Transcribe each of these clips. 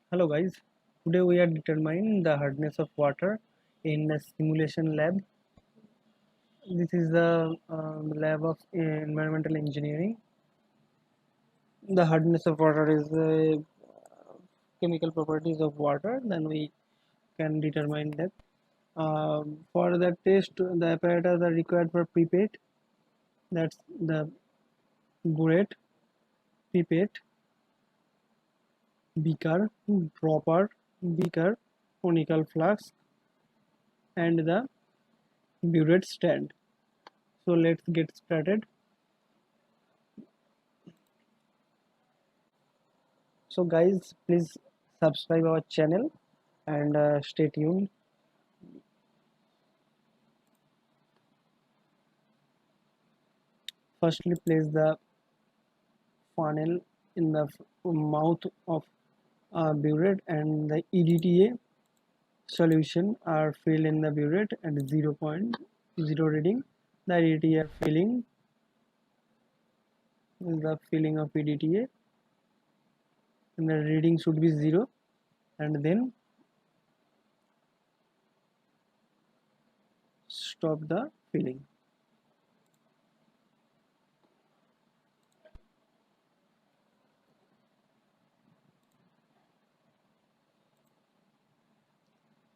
Hello guys, today we are determining the hardness of water in a simulation lab. This is the lab of environmental engineering. The hardness of water is the chemical properties of water, then we can determine that. For the test, the apparatus are required for pipette, that's the burette, pipette, beaker, dropper, beaker, conical flask, and the burette stand. So let's get started. So guys, please subscribe our channel and stay tuned. Firstly, place the funnel in the mouth of burette, and the EDTA solution are filled in the burette at 0.0 reading. The EDTA are filling the filling of EDTA, and the reading should be 0, and then stop the filling.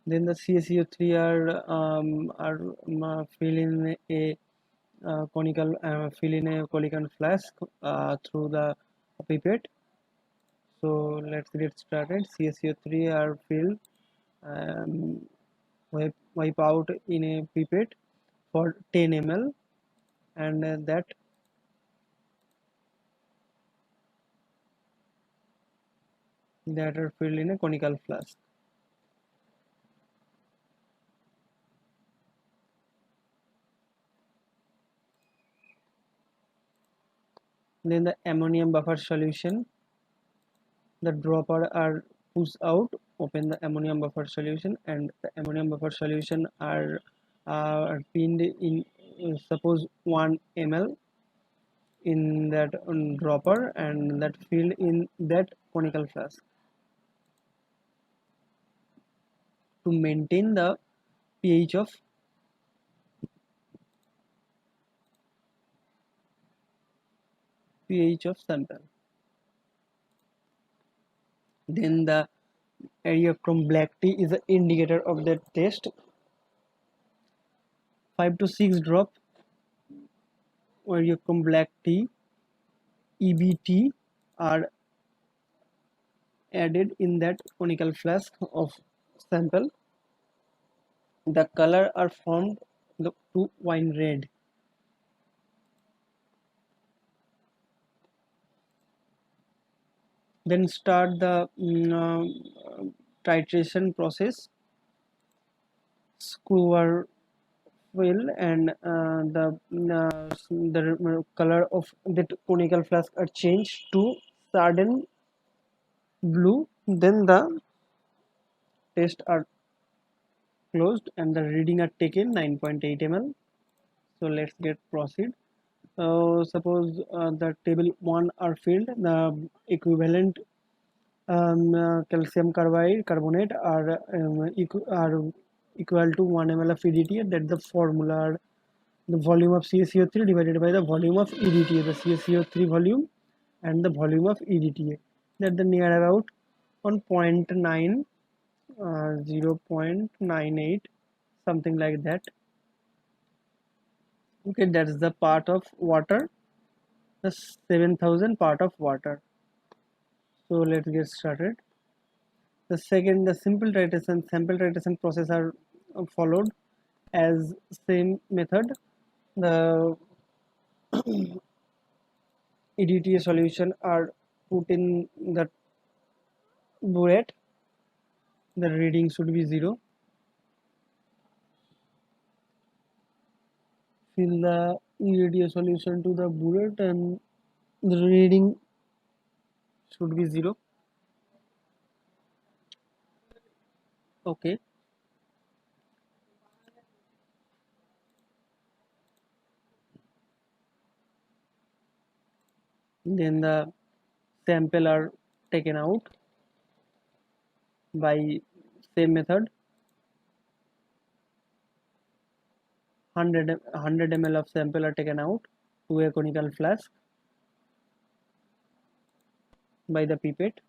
Then the CaCO3 are fill in a conical fill in a conical flask through the pipette. So let's get started. CaCO3 are filled, um, wipe out in a pipette for 10 ml, and that are filled in a conical flask. Then the ammonium buffer solution, the dropper are pushed out, open the ammonium buffer solution, and the ammonium buffer solution are pinned in suppose 1 ml in that dropper, and that filled in that conical flask to maintain the pH of sample. Then the area from black tea is the indicator of the test. 5 to 6 drop area from black tea EBT are added in that conical flask of sample. The color are formed to wine red. Then start the titration process. Screw are fill, and the color of the conical flask are changed to sardine blue. Then the tests are closed and the reading are taken 9.8 ml. So let's get proceed. Suppose the table 1 are filled, the equivalent calcium carbonate are equal to 1 ml of EDTA. That the formula, the volume of CaCO3 divided by the volume of EDTA, the CaCO3 volume and the volume of EDTA, that the near about on 0.9 0.98, something like that. Okay, that's the part of water, the 7,000 part of water. So let's get started. The second, the sample titration process are followed as same method. The EDTA solution are put in the burette. The reading should be 0. Fill the EDTA solution to the burette, and the reading should be 0. Okay. Then the sample are taken out. by same method. 100 ml of sample are taken out to a conical flask by the pipette.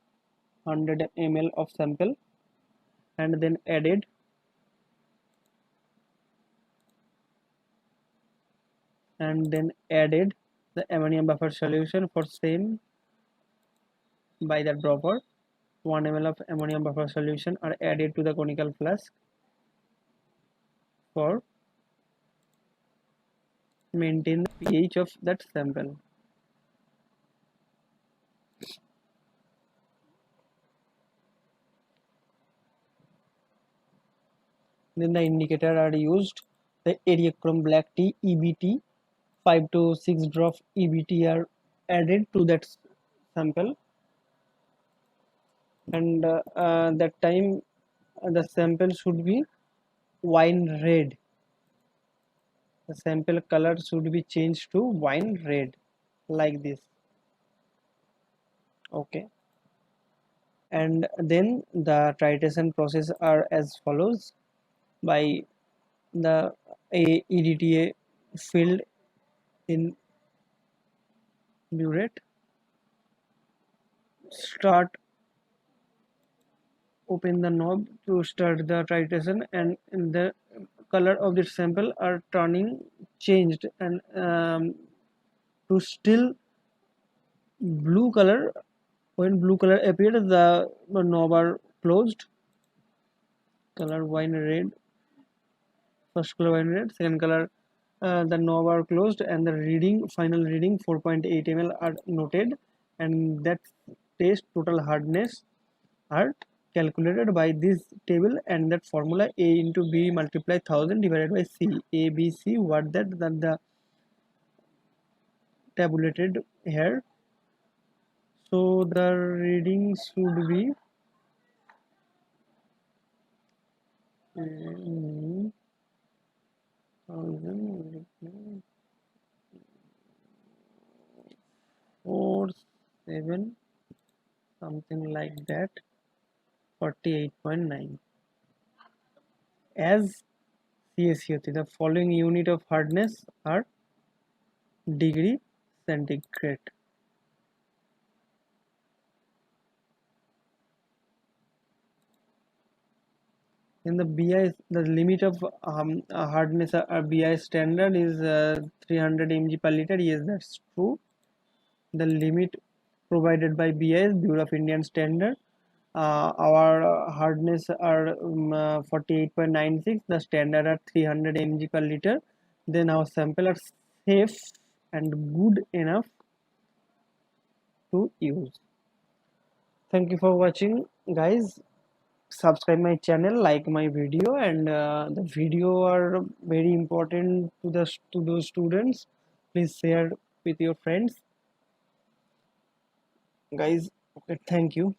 100 ml of sample, and then added the ammonium buffer solution for same by the dropper. 1 ml of ammonium buffer solution are added to the conical flask for maintain the pH of that sample. Then the indicator are used. The Eriachrome black tea EBT, 5 to 6 drop EBT are added to that sample, and that time the sample should be wine red. The sample color should be changed to wine red like this. Okay, and then the titration process are as follows. By the EDTA field in burette, start open the knob to start the titration, and the color of the sample are turning changed, and to still blue color. When blue color appeared, the knob are closed. Color wine red. First color wine red. Second color, the knob are closed, and the final reading 4.8 ml are noted, and that test total hardness are calculated by this table, and that formula A into B multiplied 1000 divided by C. A, B, C, what that the tabulated here. So the reading should be 4.7 something like that, 48.9 as CaCO3. The following unit of hardness are degree centigrade. In the BI, the limit of hardness BI standard is 300 mg per liter. Yes, that's true. The limit provided by BI, Bureau of Indian Standard. Our hardness are 48.96. The standard are 300 mg per liter. Then our sample are safe and good enough to use. Thank you for watching, guys. Subscribe my channel, like my video, and the video are very important to those students. Please share with your friends, guys. Okay, thank you.